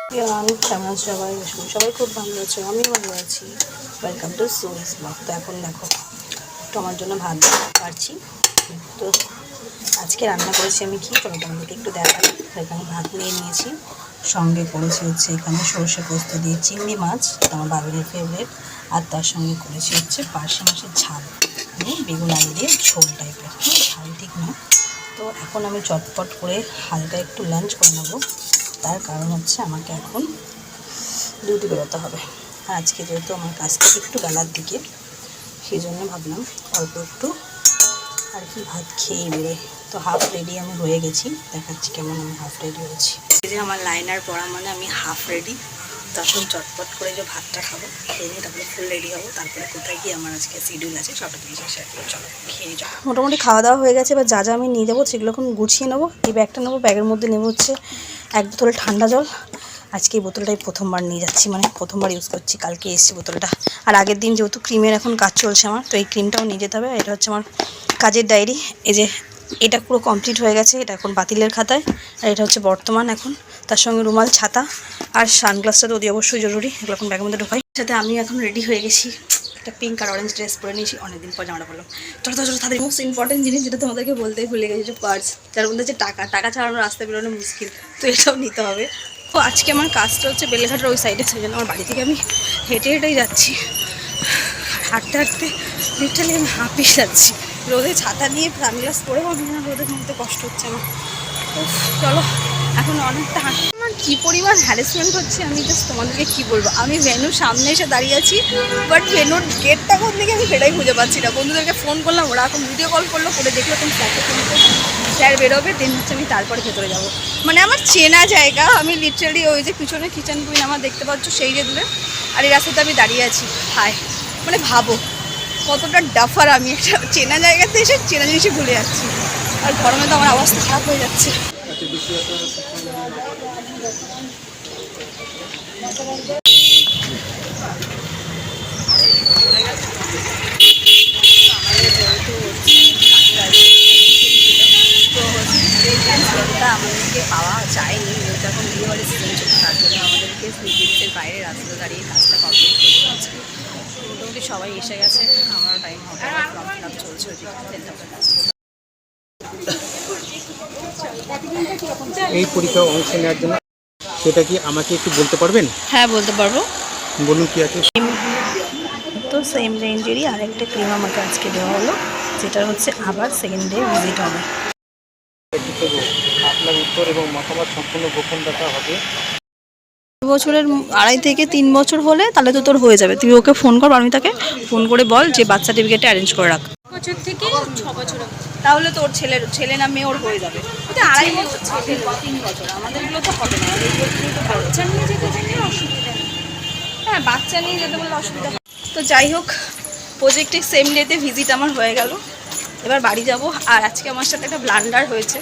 কেমন সবাই সবাই খুব ভালো আছে, আমি ভালো আছি। Welcome to Swiss blog. তো এখন দেখো একটু আমার জন্য ভাত পারছি। তো আজকে রান্না করেছি আমি কি চলো তোমাদেরকে একটু দেখাই। এখানে ভাত নিয়ে নিয়েছি, সঙ্গে করেছি হচ্ছে এখানে সর্ষে পোস্ত দিয়ে চিংড়ি মাছ, আমার বাবিনের ফেভারিট। আর তার সঙ্গে করেছি হচ্ছে পার্শে মাছের ঝাল, মানে বেগুন আলু দিয়ে ঝোল টাইপের, ঝাল ঠিক না। তো এখন আমি চটপট করে হালকা একটু লাঞ্চ করে নেবো। তার কারণ হচ্ছে আমাকে এখন ডিউটি বেরোতে হবে। আর আজকে যেহেতু আমার কাজটা একটু বেলার দিকে, সেই জন্য ভাবলাম অল্প একটু আর কি ভাত খেয়েই বেরোই। তো হাফ রেডি আমি হয়ে গেছি, দেখাচ্ছি কেমন আমি হাফ রেডি হয়েছি। এই যে আমার লাইনার পরা মানে আমি হাফ রেডি। তখন চটপট করে যে ভাতটা খাবো, খেয়ে নিয়ে তারপরে ফুল রেডি হবো। তারপরে কোথায় গিয়ে আমার আজকে শিডিউল আছে সবটা জিনিস শেয়ার করে চলো খেয়ে যাও। মোটামুটি খাওয়া দাওয়া হয়ে গেছে, এবার যা যা আমি নিয়ে যাবো সেগুলো এখন গুছিয়ে নেবো। এই ব্যাগটা নেবো, ব্যাগের মধ্যে নেবো হচ্ছে 1 বোতল ঠান্ডা জল। আজকে এই বোতলটাই প্রথমবার নিয়ে যাচ্ছি, মানে প্রথমবার ইউজ করছি, কালকে এসেছি বোতলটা। আর আগের দিন যেহেতু ক্রিমের এখন কাজ চলছে আমার, তো এই ক্রিমটাও নিয়ে যেতে হবে। এটা হচ্ছে আমার কাজের ডায়েরি। এই যে এটা পুরো কমপ্লিট হয়ে গেছে, এটা এখন বাতিলের খাতায়। আর এটা হচ্ছে বর্তমান এখন। তার সঙ্গে রুমাল, ছাতা আর সানগ্লাসটা তো অতি অবশ্যই জরুরি, এগুলো এখন ব্যাগের মধ্যে ঢোকাই। সাথে আমি এখন রেডি হয়ে গেছি, একটা পিঙ্ক আর অরেঞ্জ ড্রেস পরে নিয়েছি, অনেকদিন পর জামাটা পরলাম। চলো তাদের মোস্ট ইম্পর্টেন্ট জিনিস যেটা তোমাদেরকে বলতেই ভুলে গেছি, যে পার্স, যার মধ্যে হচ্ছে টাকা ছাড়ানো রাস্তায় বেরোনো মুশকিল, তো এটাও নিতে হবে। তো আজকে আমার কাজটা হচ্ছে বেলেঘাটের ওই সাইডে, সেই জন্য আমার বাড়ি থেকে আমি হেঁটেই যাচ্ছি। হাঁটতে লিটারালি আমি হাঁপিয়ে যাচ্ছি, রোদে ছাতা নিয়ে সানগ্লাস পরেও আমি না রোদের মধ্যে কষ্ট হচ্ছে আমার। তো চলো এখন অনেকটা আমার কী পরিমাণ হ্যারাসমেন্ট হচ্ছে আমি জাস্ট তোমাদেরকে কী বলবো। আমি ভেনুর সামনে এসে দাঁড়িয়ে আছি, বাট ভেনুর গেটটা কোন দিকে আমি সেটাই খুঁজে পাচ্ছি না। বন্ধুদেরকে ফোন করলাম, ওরা এখন ভিডিও কল করলো, করে দেখলো তুমি স্যারকে ফোন করো, স্যার বেরোবে, দেন হচ্ছে আমি তারপরে ভেতরে যাবো। মানে আমার চেনা জায়গা, আমি লিটারালি ওই যে পিছনে কিচেন কুইন আমার দেখতে পাচ্ছ সেই যে দূরে, আর এই রাস্তাতে আমি দাঁড়িয়ে আছি। হায়, মানে ভাবো কতটা ডাফার আমি, একটা চেনা জায়গাতে এসে চেনা জিনিসই ভুলে যাচ্ছি। আর গরমে তো আমার অবস্থা খারাপ হয়ে যাচ্ছে। আমাদেরকে পাওয়া যায়নি, যেহেতু এখন বিয়েবাড়ির সিজন চলছে, তার জন্য আমাদেরকে সুইট বাইরে রাস্তা দাঁড়িয়ে কাজটা কমপ্লিট করতে হচ্ছে। মোটামুটি সবাই এসে গেছে, আমারও টাইম হবে, ফর্ম ফিল আপ চলছে এই পরীক্ষা অংশ নেওয়ার জন্য। সেটা কি আমাকে একটু বলতে পারবেন? হ্যাঁ বলতে পারবো, বলুন কি আছে। তো সেম রেঞ্জেরই আরেকটা ক্রিম আমাকে আজকে দেওয়া হলো, যেটা হচ্ছে আবার সেকেন্ড ডে ভিজিট হবে। আপনার উত্তর এবং মতামত সম্পূর্ণ গোপন রাখা হবে। 2 বছরের 2.5 থেকে 3 বছর হলে তাহলে তো তোর হয়ে যাবে। তুই ওকে ফোন কর, আমি তাকে ফোন করে বল যে বার্থ সার্টিফিকেটটা অ্যারেঞ্জ করে রাখ। 2 বছর থেকে 6 বছর তাহলে তোর ছেলে না মেয়ে ওর হয়ে যাবে। ওটা 2.5 বছর 3 বছর, আমাদেরগুলো তো হবে না, বাচ্চা নিয়ে যেতে চাইলে অসুবিধা নেই। হ্যাঁ বাচ্চা নিয়ে যেতে বললে অসুবিধা। তো যাই হোক, প্রজেক্টের সেম ডেতে ভিজিট আমার হয়ে গেল, এবার বাড়ি যাব। আর আজকে আমার সাথে একটা ব্লান্ডার হয়েছে,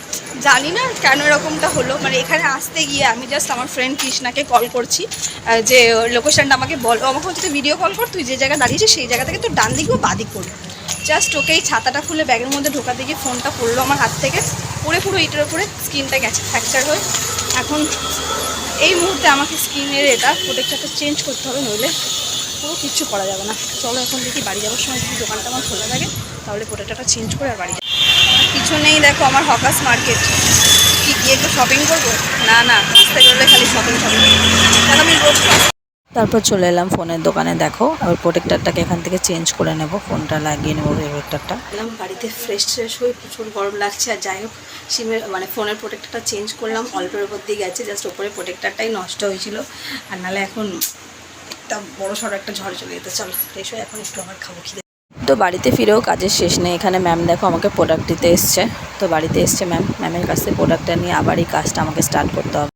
জানি না কেন এরকমটা হলো। মানে এখানে আসতে গিয়ে আমি জাস্ট আমার ফ্রেন্ড কৃষ্ণাকে কল করছি, যে লোকেশনটা আমাকে বল, আমাকে হচ্ছে ভিডিও কল কর, তুই যে জায়গায় দাঁড়িয়েছিস সেই জায়গা থেকে তোর ডান দিক বা বাদিক করবি। জাস্ট ওকে এই ছাতাটা খুলে ব্যাগের মধ্যে ঢোকাতে গিয়ে ফোনটা পড়লো আমার হাত থেকে, পড়ে পুরো ইটের ওপরে স্কিনটা গেছে ফ্র্যাকচার হয়ে। এখন এই মুহূর্তে আমাকে স্কিনের এটা প্রোটেক্টরটা চেঞ্জ করতে হবে, নইলে পুরো কিচ্ছু করা যাবে না। চলো এখন দেখি বাড়ি যাওয়ার সময় যদি দোকানটা আমার খোলা থাকে তাহলে প্রোটেক্টরটা চেঞ্জ করে আর বাড়ি যাবো। পিছনেই দেখো আমার হকার্স মার্কেট, কি গিয়ে একটু শপিং করবো? না রাস্তায় বেরোলে খালি শপিং আমি রোজ। তারপর চলে এলাম ফোনের দোকানে, দেখো আর প্রোটেক্টরটাকে এখান থেকে চেঞ্জ করে নেব, ফোনটা লাগিয়ে নেবো প্রোটেক্টরটা। এলাম বাড়িতে ফ্রেশ হয়ে, প্রচুর গরম লাগছে। আর যাই হোক সিমের মানে ফোনের প্রোটেক্টরটা চেঞ্জ করলাম, অল্পের উপর দিয়ে গেছে, জাস্ট ওপরে প্রোটেক্টরটাই নষ্ট হয়েছিল। আর নাহলে এখন একটা বড় সড়ো একটা ঝড় চলে যেতে। চলো ফ্রেশ হয়ে এখন একটু আমার খাবো, খিদে। তো বাড়িতে ফিরেও কাজের শেষ নেই। এখানে ম্যাম দেখো আমাকে প্রোডাক্ট দিতে এসছে, তো বাড়িতে এসছে ম্যামের কাছ থেকে প্রোডাক্টটা নিয়ে আবার এই কাজটা আমাকে স্টার্ট করতে হবে।